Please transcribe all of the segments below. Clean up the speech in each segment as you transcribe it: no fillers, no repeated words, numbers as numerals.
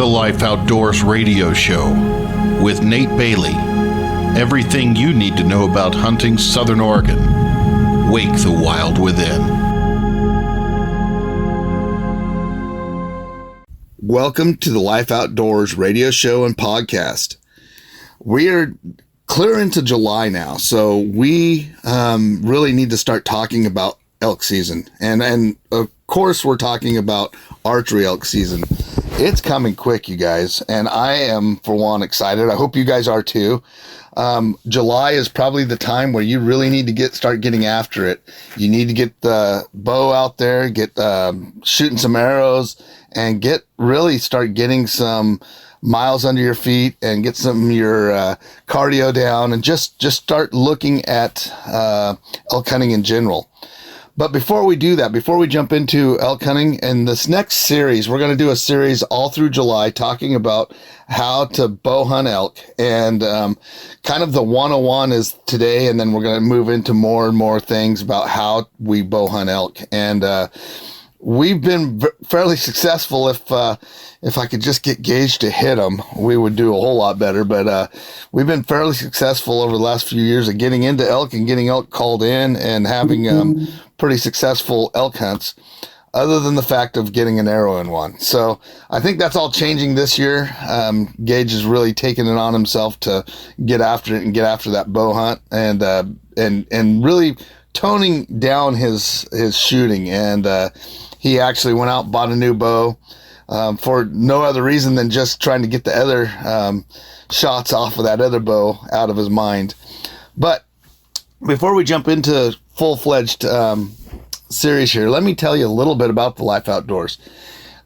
Life Outdoors radio show with Nate Bailey. Everything you need to know about hunting Southern Oregon. Wake the wild within. Welcome to the Life Outdoors radio show and podcast. We are clear into July now, so we really need to start talking about elk season. And of course, we're talking about archery elk season. It's coming quick, you guys, and I am, for one, excited. I hope you guys are too. July is probably the time where you really need to start getting after it. You need to get the bow out there, get shooting some arrows, and start getting some miles under your feet and get some of your cardio down, and just start looking at elk hunting in general. But before we do that, before we jump into elk hunting, in this next series, we're going to do a series all through July talking about how to bow hunt elk. And kind of the 101 is today, and then we're going to move into more and more things about how we bow hunt elk. And we've been fairly successful. If I could just get Gage to hit them, we would do a whole lot better. But we've been fairly successful over the last few years of getting into elk and getting elk called in and having pretty successful elk hunts, other than the fact of getting an arrow in one. So I think that's all changing this year. Gage is really taking it on himself to get after it and get after that bow hunt, and really toning down his shooting. And he actually went out and bought a new bow for no other reason than just trying to get the other shots off of that other bow out of his mind. But before we jump into full-fledged series here, let me tell you a little bit about the Life Outdoors.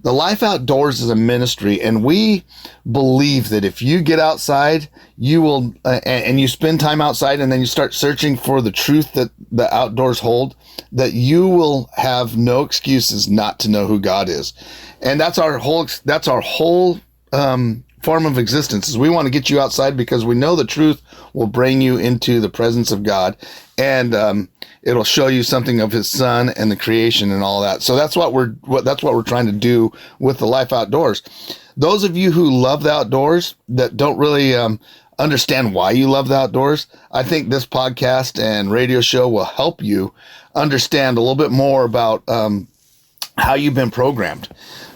The Life Outdoors is a ministry, and we believe that if you get outside, you will, and you spend time outside, and then you start searching for the truth that the outdoors hold, that you will have no excuses not to know who God is. And that's our whole form of existence, is we want to get you outside because we know the truth will bring you into the presence of God, and it'll show you something of His Son and the creation and all that. So that's what we're trying to do with the Life Outdoors. Those of you who love the outdoors that don't really understand why you love the outdoors, I think this podcast and radio show will help you understand a little bit more about how you've been programmed.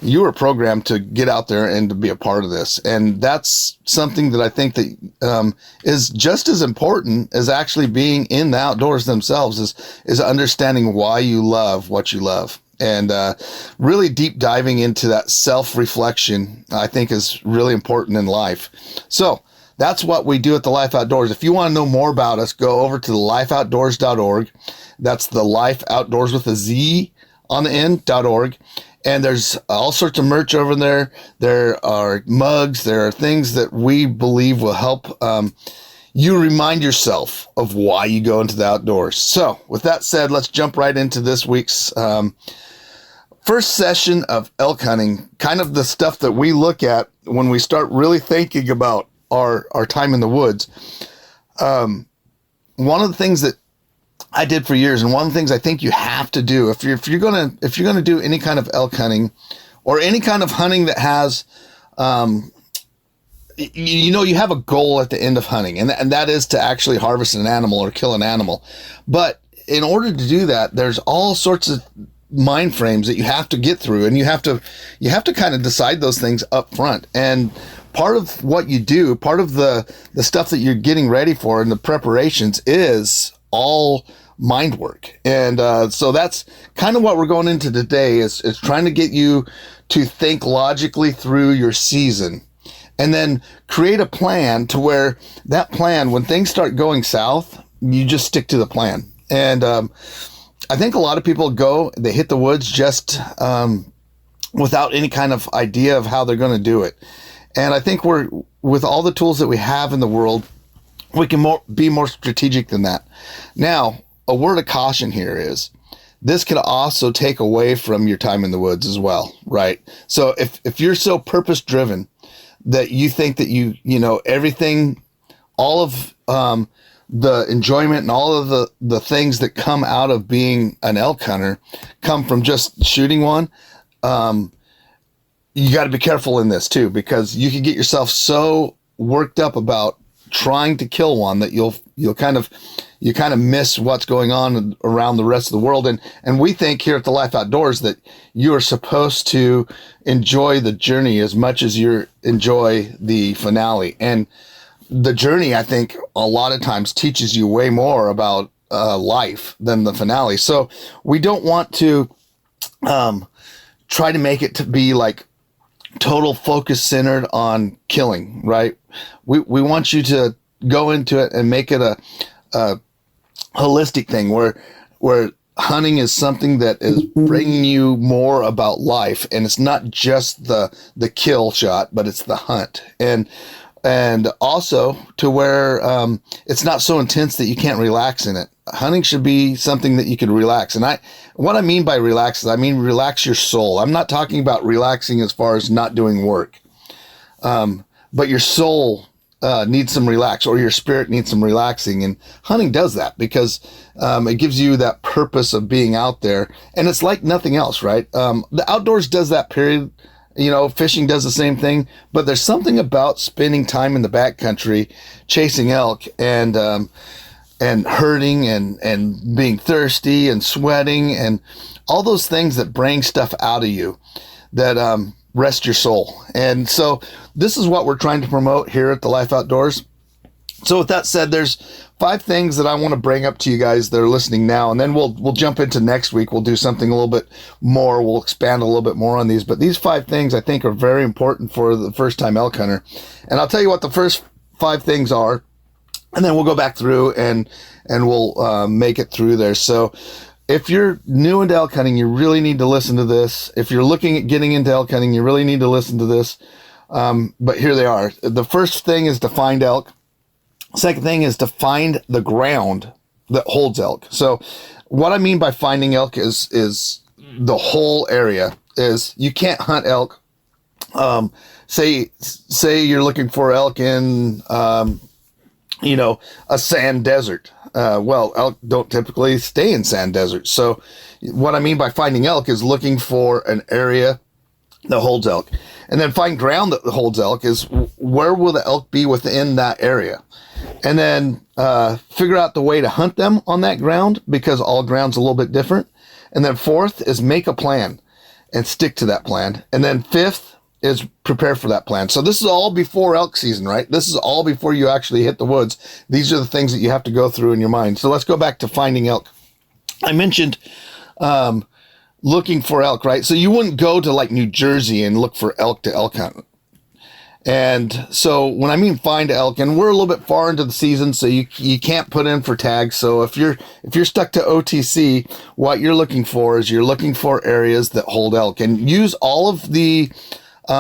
You were programmed to get out there and to be a part of this. And that's something that I think that is just as important as actually being in the outdoors themselves, is understanding why you love what you love. And really deep diving into that self-reflection, I think, is really important in life. So that's what we do at the Life Outdoors. If you want to know more about us, go over to thelifeoutdoors.org. That's the Life Outdoors with a Z on the end.org. And there's all sorts of merch over there. There are mugs. There are things that we believe will help you remind yourself of why you go into the outdoors. So with that said, let's jump right into this week's first session of elk hunting, kind of the stuff that we look at when we start really thinking about our time in the woods. One of the things that I did for years, and one of the things I think you have to do if you're gonna do any kind of elk hunting or any kind of hunting that has, you have a goal at the end of hunting, and that is to actually harvest an animal or kill an animal. But in order to do that, there's all sorts of mind frames that you have to get through, and you have to kind of decide those things up front. And part of what you do, part of the stuff that you're getting ready for and the preparations is all mind work. And so that's kind of what we're going into today, is trying to get you to think logically through your season, and then create a plan to where that plan, when things start going south, you just stick to the plan. And I think a lot of people they hit the woods just without any kind of idea of how they're going to do it. And I think with all the tools that we have in the world, we can be more strategic than that. Now, a word of caution here is this can also take away from your time in the woods as well, right? So if you're so purpose driven that you think that you know everything, all of the enjoyment and all of the things that come out of being an elk hunter come from just shooting one, you got to be careful in this too, because you can get yourself so worked up about trying to kill one that you'll kind of miss what's going on around the rest of the world. And we think here at the Life Outdoors that you are supposed to enjoy the journey as much as you enjoy the finale. And the journey, I think, a lot of times teaches you way more about life than the finale. So we don't want to try to make it to be like total focus centered on killing, right? We want you to go into it and make it a holistic thing where hunting is something that is bringing you more about life, and it's not just the kill shot, but it's the hunt, and also to where it's not so intense that you can't relax in it. Hunting should be something that you can relax. And what I mean by relax is I mean relax your soul. I'm not talking about relaxing as far as not doing work, but your soul needs some relax, or your spirit needs some relaxing. And hunting does that because it gives you that purpose of being out there. And it's like nothing else, right? The outdoors does that, period. You know, fishing does the same thing, but there's something about spending time in the backcountry chasing elk and hurting and being thirsty and sweating and all those things that bring stuff out of you that rest your soul. And so this is what we're trying to promote here at the Life Outdoors. So with that said, there's 5 things that I want to bring up to you guys that are listening now, and then we'll jump into next week. We'll do something a little bit more. We'll expand a little bit more on these, but these 5 things I think are very important for the first time elk hunter. And I'll tell you what the first 5 things are, and then we'll go back through and we'll make it through there. So if you're new into elk hunting, you really need to listen to this. If you're looking at getting into elk hunting, you really need to listen to this. But here they are. The first thing is to find elk. Second thing is to find the ground that holds elk. So what I mean by finding elk is the whole area. Is you can't hunt elk. Say you're looking for elk in a sand desert. Well, elk don't typically stay in sand deserts. So what I mean by finding elk is looking for an area that holds elk. And then find ground that holds elk is where will the elk be within that area. And then figure out the way to hunt them on that ground, because all ground's a little bit different. And then fourth is make a plan and stick to that plan. And then fifth is prepare for that plan. So this is all before elk season, right? This is all before you actually hit the woods. These are the things that you have to go through in your mind. So let's go back to finding elk. I mentioned looking for elk, right? So you wouldn't go to like New Jersey and look for elk to elk hunt. And so when I mean find elk, and we're a little bit far into the season, so you can't put in for tags. So if you're stuck to OTC, what you're looking for is you're looking for areas that hold elk, and use all of the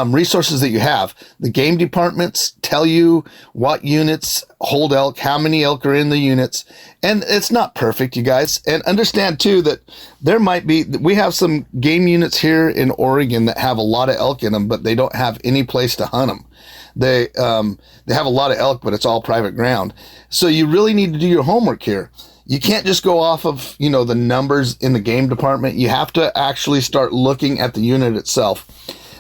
resources that you have. The game departments tell you what units hold elk, how many elk are in the units, and it's not perfect, you guys. And understand too that we have some game units here in Oregon that have a lot of elk in them, but they don't have any place to hunt them. They have a lot of elk, but it's all private ground. So you really need to do your homework here. You can't just go off of, the numbers in the game department. You have to actually start looking at the unit itself.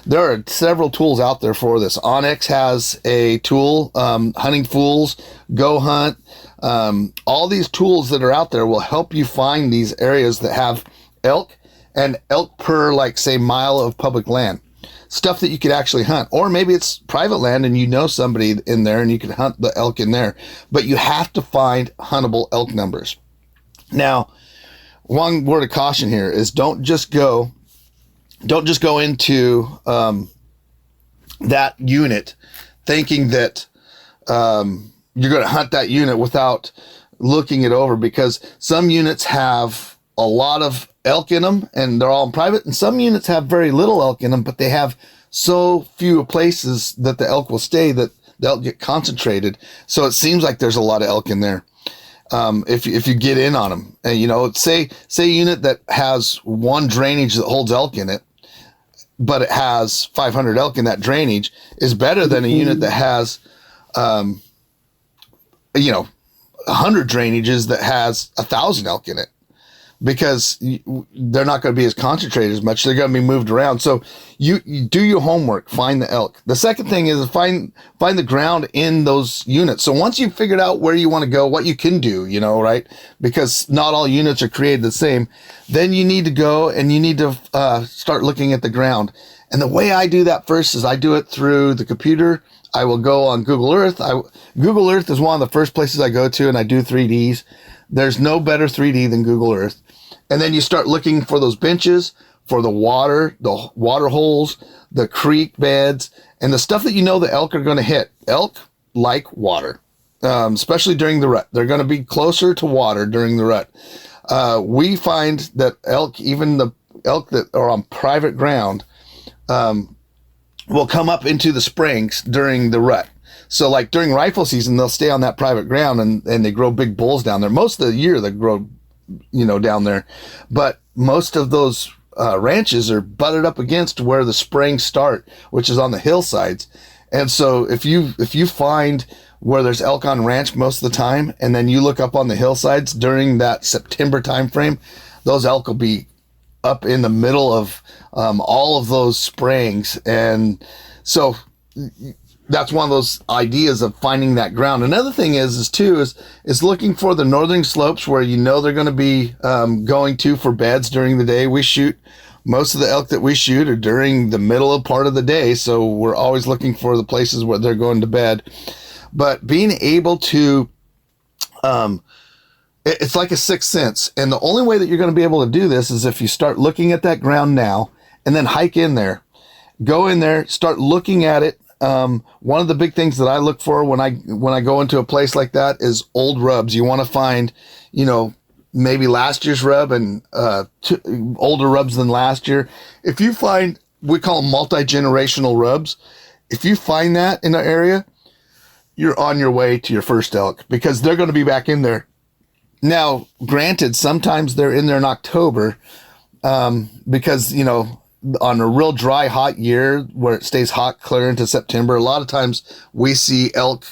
There are several tools out there for this. Onyx has a tool, Hunting Fools, Go Hunt. All these tools that are out there will help you find these areas that have elk, and elk per, like, say, mile of public land. Stuff that you could actually hunt. Or maybe it's private land and you know somebody in there and you can hunt the elk in there. But you have to find huntable elk numbers. Now, one word of caution here is don't just go into that unit thinking that you're going to hunt that unit without looking it over, because some units have a lot of elk in them and they're all in private, and some units have very little elk in them, but they have so few places that the elk will stay that the elk get concentrated. So it seems like there's a lot of elk in there. If you get in on them, and say a unit that has one drainage that holds elk in it, but it has 500 elk in that drainage, is better than a unit that has 100 drainages that has 1,000 elk in it. because they're not going to be as concentrated as much. They're going to be moved around. So you do your homework, find the elk. The second thing is find the ground in those units. So once you've figured out where you want to go, what you can do, right? Because not all units are created the same. Then you need to go and you need to start looking at the ground. And the way I do that first is I do it through the computer. I will go on Google Earth. Google Earth is one of the first places I go to, and I do 3Ds. There's no better 3D than Google Earth. And then you start looking for those benches, for the water holes, the creek beds, and the stuff that the elk are going to hit. Elk like water, especially during the rut. They're going to be closer to water during the rut. We find that elk, even the elk that are on private ground, will come up into the springs during the rut. So like during rifle season, they'll stay on that private ground and they grow big bulls down there. Most of the year they grow, down there. But most of those ranches are butted up against where the springs start, which is on the hillsides. And so if you find where there's elk on ranch most of the time, and then you look up on the hillsides during that September time frame, those elk will be up in the middle of all of those springs. And so that's one of those ideas of finding that ground. Another thing is looking for the northern slopes where they're going to be going to for beds during the day. Most of the elk that we shoot are during the middle part of the day, so we're always looking for the places where they're going to bed. But being able to, it's like a sixth sense, and the only way that you're going to be able to do this is if you start looking at that ground now, and then hike in there, go in there, start looking at it. One of the big things that I look for when I go into a place like that is old rubs. You want to find, maybe last year's rub and older rubs than last year. If you find, we call them multi-generational rubs. If you find that in an area, you're on your way to your first elk, because they're going to be back in there. Now, granted, sometimes they're in there in October, because, on a real dry, hot year where it stays hot clear into September, a lot of times we see elk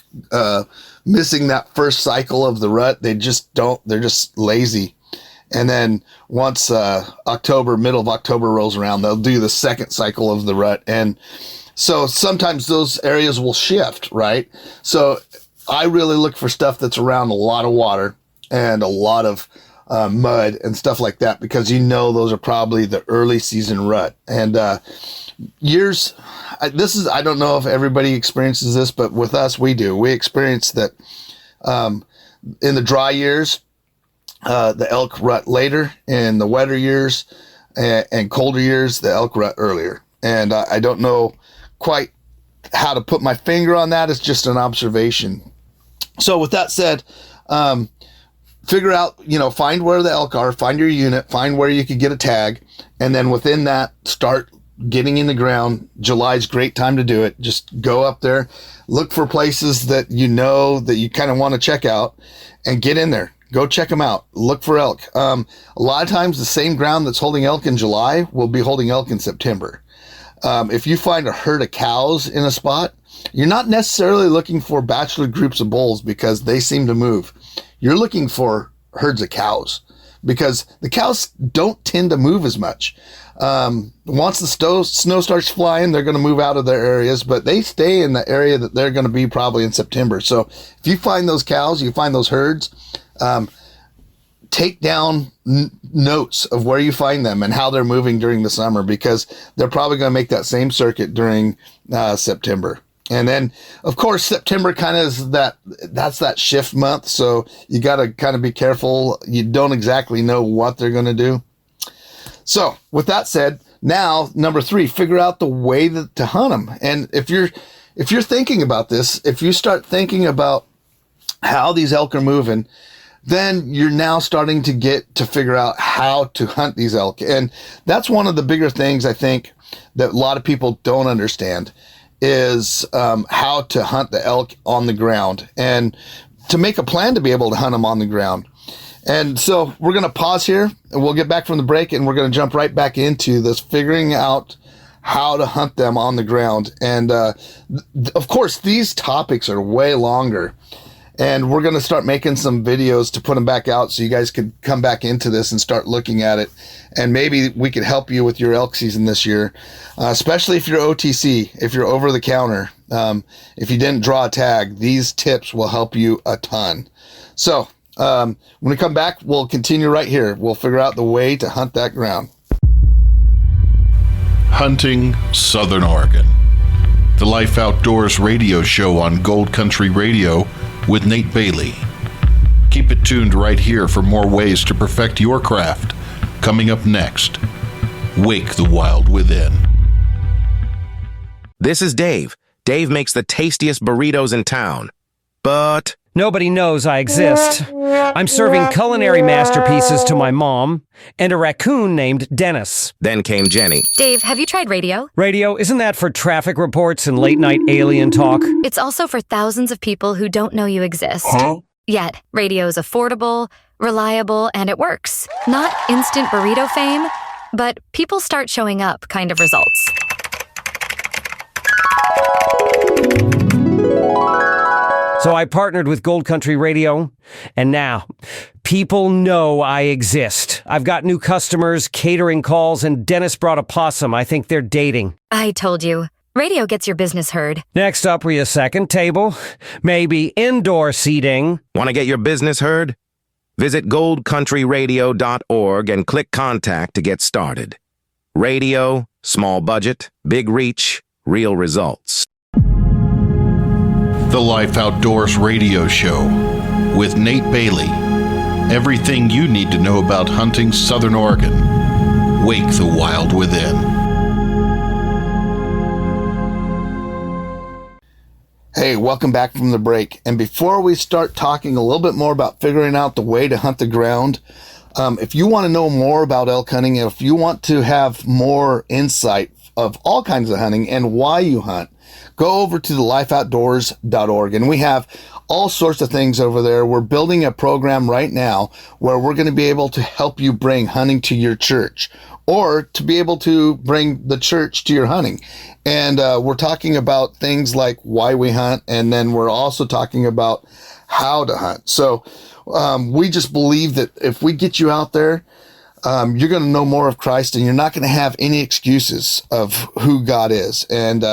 missing that first cycle of the rut. They're just lazy. And then once middle of October rolls around, they'll do the second cycle of the rut. And so sometimes those areas will shift, right? So I really look for stuff that's around a lot of water and a lot of mud and stuff like that, because those are probably the early season rut. And I don't know if everybody experiences this, but with us, we do. We experience that in the dry years, the elk rut later. In the wetter years and colder years, the elk rut earlier. And I don't know quite how to put my finger on that. It's just an observation. So with that said, figure out, find where the elk are, find your unit, find where you could get a tag, and then within that, start getting in the ground. July's a great time to do it. Just go up there, look for places that that you kind of want to check out, and get in there. Go check them out. Look for elk. A lot of times the same ground that's holding elk in July will be holding elk in September. If you find a herd of cows in a spot, you're not necessarily looking for bachelor groups of bulls because they seem to move. You're looking for herds of cows because the cows don't tend to move as much. Once the snow starts flying, they're going to move out of their areas, but they stay in the area that they're going to be probably in September. So if you find those cows, you find those herds, take down notes of where you find them and how they're moving during the summer, because they're probably going to make that same circuit during September. And then, of course, September kind of is that's that shift month. So you got to kind of be careful. You don't exactly know what they're going to do. So with that said, now, number 3, figure out the way to hunt them. And if you're thinking about this, if you start thinking about how these elk are moving, then you're now starting to figure out how to hunt these elk. And that's one of the bigger things I think that a lot of people don't understand is how to hunt the elk on the ground and to make a plan to be able to hunt them on the ground. And so we're going to pause here and we'll get back from the break and we're going to jump right back into this figuring out how to hunt them on the ground. And of course, these topics are way longer. And we're going to start making some videos to put them back out so you guys could come back into this and start looking at it. And maybe we could help you with your elk season this year, especially if you're OTC, if you're over the counter. If you didn't draw a tag, these tips will help you a ton. So when we come back, we'll continue right here. We'll figure out the way to hunt that ground. Hunting Southern Oregon. The Life Outdoors radio show on Gold Country Radio with Nate Bailey. Keep it tuned right here for more ways to perfect your craft. Coming up next, Wake the Wild Within. This is Dave. Dave makes the tastiest burritos in town. But nobody knows I exist. I'm serving culinary masterpieces to my mom and a raccoon named Dennis. Then came Jenny. Dave, have you tried radio? Radio, isn't that for traffic reports and late-night alien talk? It's also for thousands of people who don't know you exist. Huh? Yet, radio is affordable, reliable, and it works. Not instant burrito fame, but people start showing up kind of results. So I partnered with Gold Country Radio, and now people know I exist. I've got new customers, catering calls, and Dennis brought a possum. I think they're dating. I told you. Radio gets your business heard. Next up, we a second table, maybe indoor seating. Want to get your business heard? Visit goldcountryradio.org and click Contact to get started. Radio, small budget, big reach, real results. The Life Outdoors radio show with Nate Bailey. Everything you need to know about hunting Southern Oregon. Wake the Wild Within. Hey, welcome back from the break. And before we start talking a little bit more about figuring out the way to hunt the ground, if you want to know more about elk hunting, if you want to have more insight of all kinds of hunting and why you hunt, go over to thelifeoutdoors.org, and we have all sorts of things over there. We're building a program right now where we're going to be able to help you bring hunting to your church, or to be able to bring the church to your hunting. And we're talking about things like why we hunt, and then we're also talking about how to hunt. So we just believe that if we get you out there, you're going to know more of Christ, and you're not going to have any excuses of who God is. And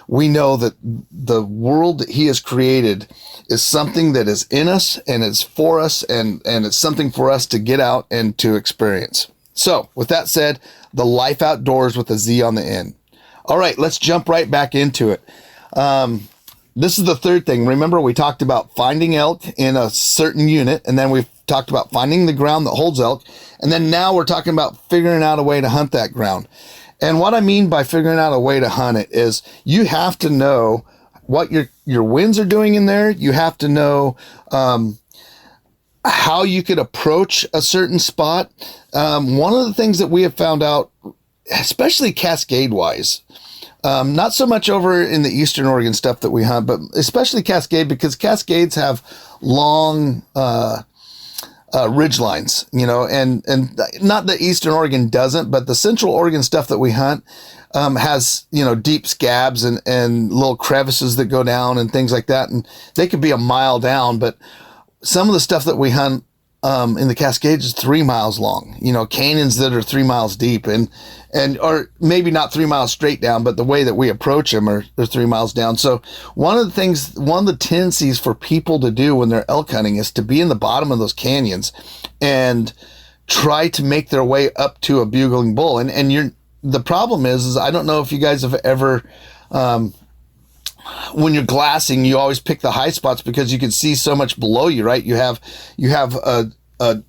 we know that the world that he has created is something that is in us, and it's for us, and it's something for us to get out and to experience. So with that said, the Life Outdoors with a Z on the end. All right, let's jump right back into it. This is the third thing. Remember, we talked about finding elk in a certain unit, and then we've talked about finding the ground that holds elk, and then now we're talking about figuring out a way to hunt that ground. And what I mean by figuring out a way to hunt it is you have to know what your winds are doing in there. You have to know how you could approach a certain spot. One of the things that we have found out, especially Cascade-wise, not so much over in the Eastern Oregon stuff that we hunt, but especially Cascade, because Cascades have long ridge lines, and not that Eastern Oregon doesn't, but the Central Oregon stuff that we hunt has, deep scabs and little crevices that go down and things like that. And they could be a mile down, but some of the stuff that we hunt in the Cascades is 3 miles long, canyons that are 3 miles deep and or maybe not 3 miles straight down, but the way that we approach them are 3 miles down. So one of the tendencies for people to do when they're elk hunting is to be in the bottom of those canyons and try to make their way up to a bugling bull. And the problem is I don't know if you guys have ever, when you're glassing, you always pick the high spots because you can see so much below you, right? You have a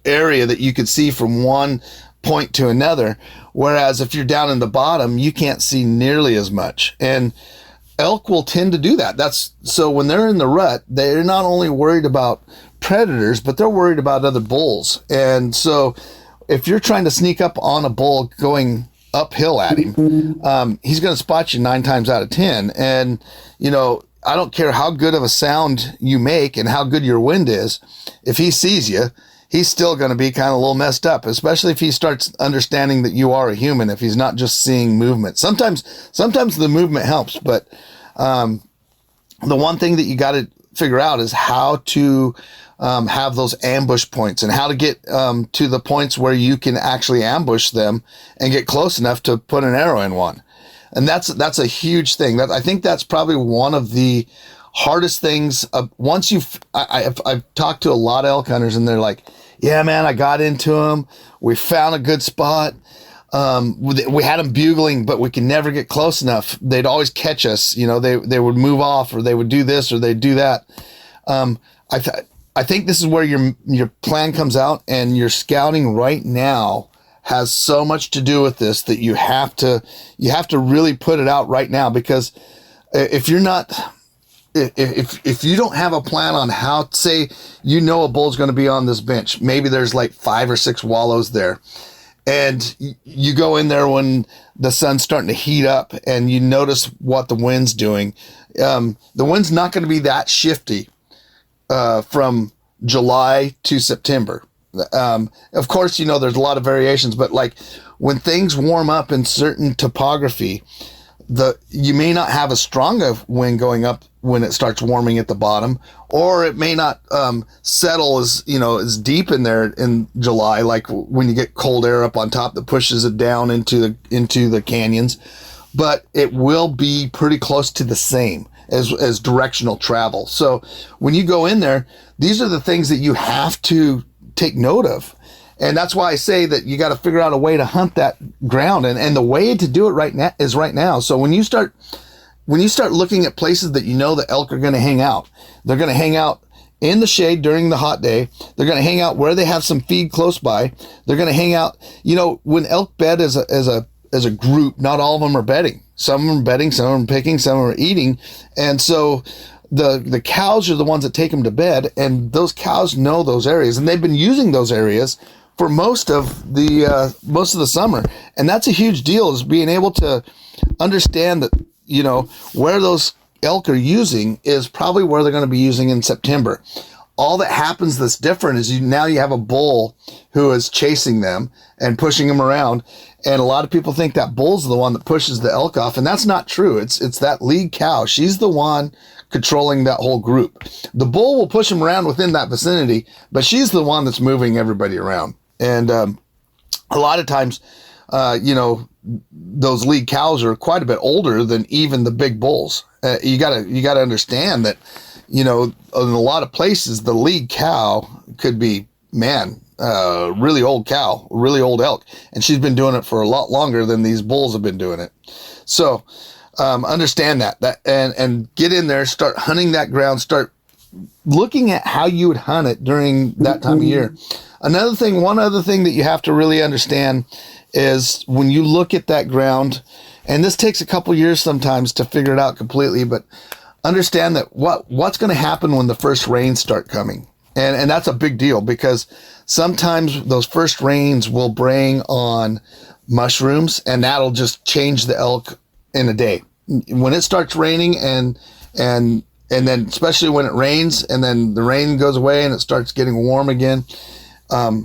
area that you could see from one point to another. Whereas if you're down in the bottom, you can't see nearly as much. And elk will tend to do that. So when they're in the rut, they're not only worried about predators, but they're worried about other bulls. And so if you're trying to sneak up on a bull going uphill at him, he's going to spot you 9 times out of 10. And, I don't care how good of a sound you make and how good your wind is. If he sees you, he's still going to be kind of a little messed up, especially if he starts understanding that you are a human, if he's not just seeing movement. Sometimes the movement helps, but the one thing that you got to figure out is how to have those ambush points and how to get to the points where you can actually ambush them and get close enough to put an arrow in one. And that's a huge thing. I think that's probably one of the hardest things. Once I've talked to a lot of elk hunters and they're like, yeah, man, I got into them. We found a good spot. We had them bugling, but we could never get close enough. They'd always catch us. You know, they would move off, or they would do this, or they'd do that. I think this is where your plan comes out, and your scouting right now has so much to do with this that you have to really put it out right now, because if you're not, if you don't have a plan on how, say, you know, a bull's going to be on this bench, maybe there's like 5 or 6 wallows there, and you go in there when the sun's starting to heat up and you notice what the wind's doing. The wind's not going to be that shifty from July to September. Of course, you know, there's a lot of variations, but like when things warm up in certain topography, you may not have as strong a wind going up when it starts warming at the bottom, or it may not settle as deep in there in July, like when you get cold air up on top that pushes it down into the canyons. But it will be pretty close to the same as directional travel. So when you go in there, these are the things that you have to take note of. And that's why I say that you got to figure out a way to hunt that ground. And the way to do it right now is right now. So when you start looking at places that you know the elk are going to hang out, they're going to hang out in the shade during the hot day. They're going to hang out where they have some feed close by. They're going to hang out, you know, when elk bed as a group, not all of them are bedding. Some of them are bedding, some of them are picking, some of them are eating. And so the cows are the ones that take them to bed, and those cows know those areas, and they've been using those areas for most of the summer. And that's a huge deal, is being able to understand that, you know, where those elk are using is probably where they're going to be using in September. All that happens that's different is now you have a bull who is chasing them and pushing them around. And a lot of people think that bull's the one that pushes the elk off, and that's not true. It's that lead cow. She's the one controlling that whole group. The bull will push them around within that vicinity, but she's the one that's moving everybody around. And a lot of times, you know, those lead cows are quite a bit older than even the big bulls. You gotta understand that, you know, in a lot of places, the lead cow could be, really old cow, really old elk. And she's been doing it for a lot longer than these bulls have been doing it. So, understand that and get in there, start hunting that ground, start looking at how you would hunt it during that time of year. One other thing that you have to really understand is when you look at that ground, and this takes a couple years sometimes to figure it out completely, but understand that what's going to happen when the first rains start coming. And that's a big deal, because sometimes those first rains will bring on mushrooms, and that'll just change the elk in a day. When it starts raining and then especially when it rains and then the rain goes away and it starts getting warm again,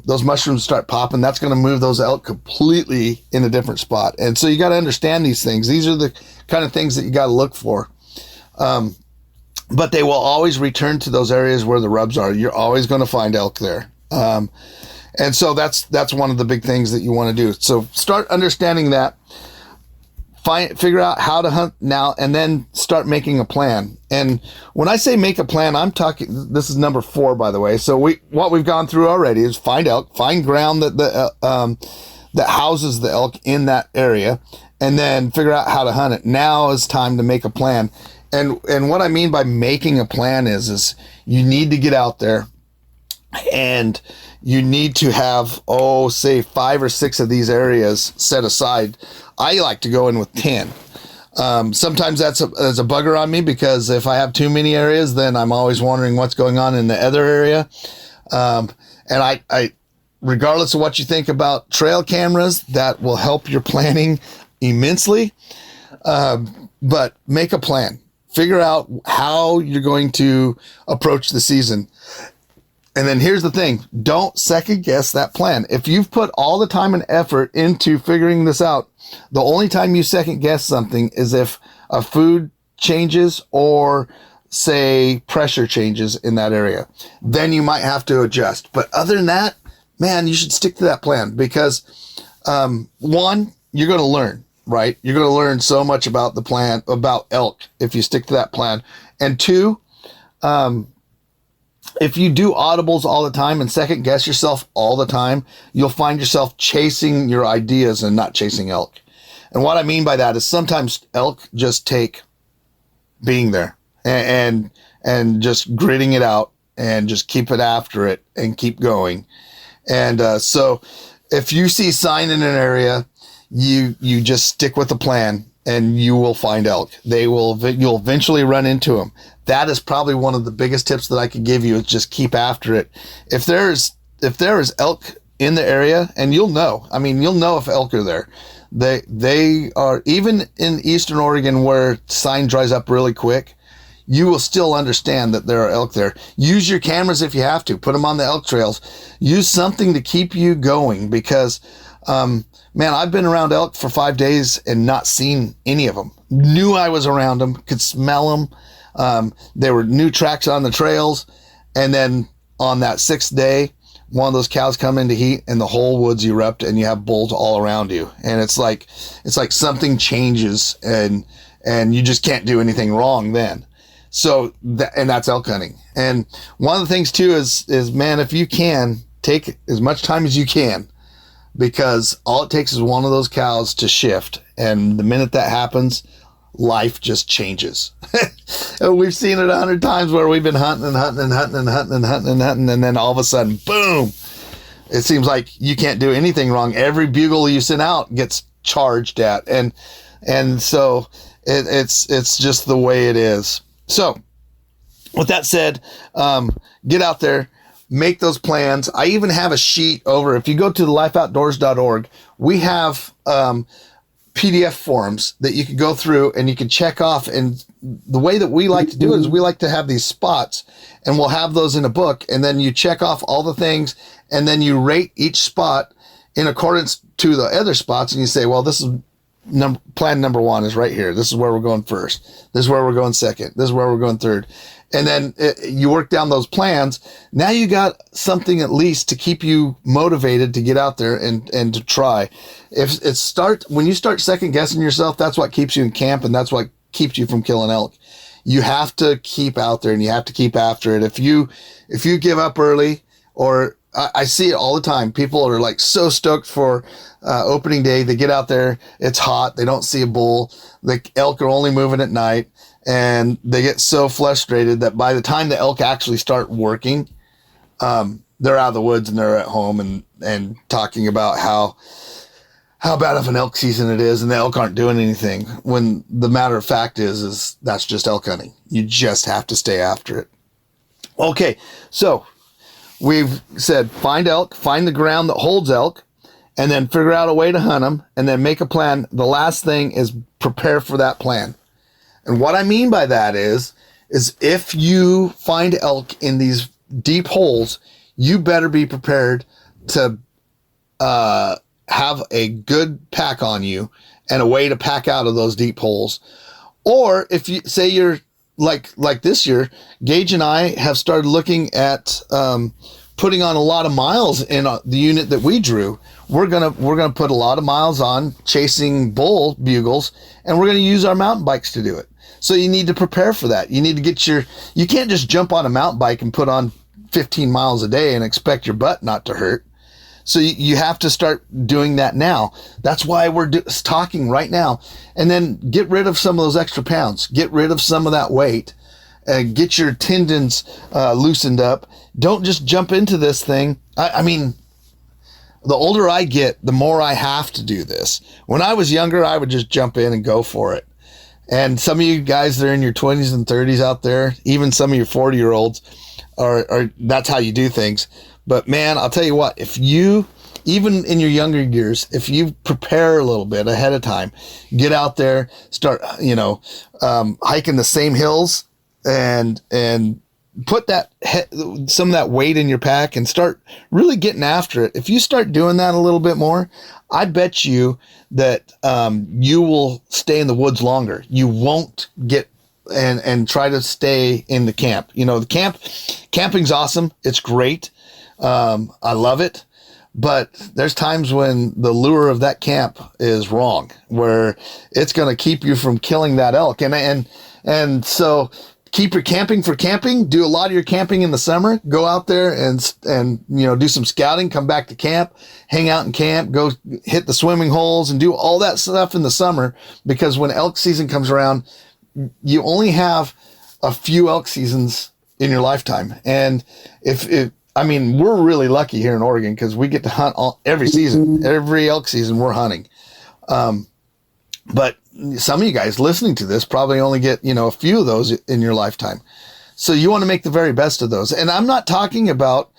those mushrooms start popping. That's going to move those elk completely in a different spot. And so you got to understand these things. These are the kind of things that you got to look for. But they will always return to those areas where the rubs are. You're always going to find elk there. And so that's one of the big things that you want to do. So start understanding that. Figure out how to hunt now, and then start making a plan. And when I say make a plan, I'm talking, this is number 4, by the way. So what we've gone through already is find elk, find ground that houses the elk in that area, and then figure out how to hunt it. Now is time to make a plan. And what I mean by making a plan is you need to get out there, and you need to have, say 5 or 6 of these areas set aside. I like to go in with 10. Sometimes that's a bugger on me, because if I have too many areas, then I'm always wondering what's going on in the other area. And I, regardless of what you think about trail cameras, that will help your planning immensely. But make a plan. Figure out how you're going to approach the season. And then here's the thing, don't second guess that plan. If you've put all the time and effort into figuring this out, the only time you second guess something is if a food changes or say, pressure changes in that area, then you might have to adjust. But other than that, man, you should stick to that plan because, one, you're going to learn, right? You're going to learn so much about the plan, about elk, if you stick to that plan. And two, if you do audibles all the time and second guess yourself all the time, you'll find yourself chasing your ideas and not chasing elk. And what I mean by that is sometimes elk just take being there and just gritting it out and just keep it after it and keep going. And so if you see sign in an area, you just stick with the plan and you will find elk. You'll eventually run into them. That is probably one of the biggest tips that I could give you is just keep after it. If there is elk in the area, and you'll know if elk are there. They are, even in Eastern Oregon where sign dries up really quick, you will still understand that there are elk there. Use your cameras if you have to. Put them on the elk trails. Use something to keep you going because, man, I've been around elk for 5 days and not seen any of them. Knew I was around them, could smell them. There were new tracks on the trails. And then on that 6th day, one of those cows come into heat and the whole woods erupt and you have bulls all around you. And it's like something changes and you just can't do anything wrong then. So and that's elk hunting. And one of the things too is, man, if you can take as much time as you can, because all it takes is one of those cows to shift. And the minute that happens, life just changes. We've seen it 100 times where we've been hunting, and then all of a sudden, boom! It seems like you can't do anything wrong. Every bugle you send out gets charged at, and so it's just the way it is. So, with that said, get out there, make those plans. I even have a sheet over. If you go to the lifeoutdoors.org, we have PDF forms that you can go through and you can check off. And the way that we like to do it is we like to have these spots, and we'll have those in a book. And then you check off all the things, and then you rate each spot in accordance to the other spots. And you say, well, this is plan number 1 is right here. This is where we're going first. This is where we're going second. This is where we're going third. And then you work down those plans. Now you got something at least to keep you motivated to get out there and to try. When you start second guessing yourself, that's what keeps you in camp, and that's what keeps you from killing elk. You have to keep out there and you have to keep after it. If you give up early, or I see it all the time. People are like so stoked for opening day. They get out there, it's hot, they don't see a bull. The elk are only moving at night, and they get so frustrated that by the time the elk actually start working, they're out of the woods and they're at home and talking about how bad of an elk season it is, and the elk aren't doing anything. When the matter of fact is that's just elk hunting. You just have to stay after it. Okay, so we've said find elk, find the ground that holds elk, and then figure out a way to hunt them, and then make a plan. The last thing is prepare for that plan. And what I mean by that is if you find elk in these deep holes, you better be prepared to have a good pack on you and a way to pack out of those deep holes. Or if you say you're like this year, Gage and I have started looking at putting on a lot of miles in the unit that we drew. We're gonna put a lot of miles on chasing bull bugles, and we're gonna use our mountain bikes to do it. So you need to prepare for that. You need to get you can't just jump on a mountain bike and put on 15 miles a day and expect your butt not to hurt. So you have to start doing that now. That's why we're talking right now. And then get rid of some of those extra pounds. Get rid of some of that weight. Get your tendons loosened up. Don't just jump into this thing. I mean, the older I get, the more I have to do this. When I was younger, I would just jump in and go for it. And some of you guys that are in your 20s and 30s out there, even some of your 40-year-olds, are that's how you do things. But man, I'll tell you what, if you, even in your younger years, if you prepare a little bit ahead of time, get out there, start, hiking the same hills and put some of that weight in your pack and start really getting after it. If you start doing that a little bit more, I bet you that you will stay in the woods longer. You won't get and try to stay in the camp. You know, camping's awesome. It's great. I love it. But there's times when the lure of that camp is wrong, where it's going to keep you from killing that elk. And so keep your camping for camping. Do a lot of your camping in the summer. Go out there and you know, do some scouting, come back to camp, hang out in camp, go hit the swimming holes and do all that stuff in the summer, because when elk season comes around, you only have a few elk seasons in your lifetime. And I mean, we're really lucky here in Oregon because we get to hunt every season. Every elk season we're hunting. But some of you guys listening to this probably only get, you know, a few of those in your lifetime. So you want to make the very best of those. And I'm not talking about,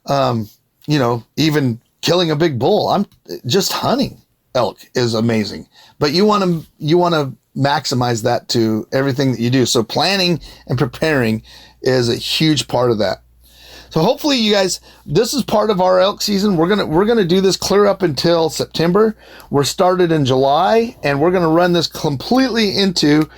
you know, even killing a big bull. I'm just hunting elk is amazing, but you want to maximize that to everything that you do. So planning and preparing is a huge part of that. So hopefully you guys, this is part of our elk season. We're going to do this clear up until September. We're started in July and we're going to run this completely into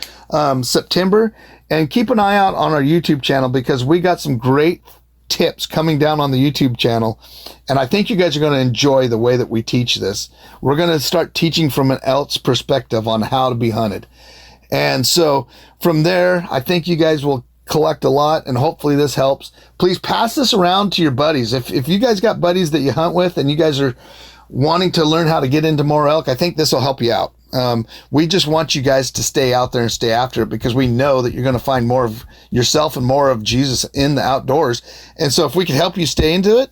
September. And keep an eye out on our YouTube channel because we got some great tips coming down on the YouTube channel. And I think you guys are going to enjoy the way that we teach this. We're going to start teaching from an elk's perspective on how to be hunted. And so from there, I think you guys will collect a lot, and hopefully this helps. Please pass this around to your buddies. If you guys got buddies that you hunt with and you guys are wanting to learn how to get into more elk, I think this will help you out. We just want you guys to stay out there and stay after it because we know that you're going to find more of yourself and more of Jesus in the outdoors. And so if we can help you stay into it,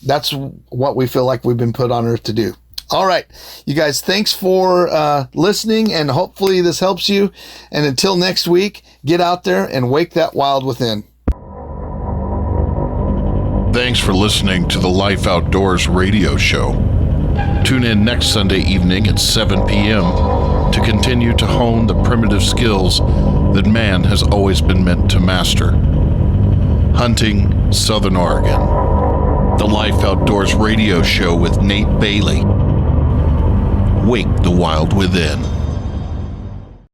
that's what we feel like we've been put on earth to do. All right, you guys, thanks for listening, and hopefully this helps you. And until next week, get out there and wake that wild within. Thanks for listening to the Life Outdoors radio show. Tune in next Sunday evening at 7 p.m. to continue to hone the primitive skills that man has always been meant to master. Hunting, Southern Oregon. The Life Outdoors radio show with Nate Bailey. Wake the wild within.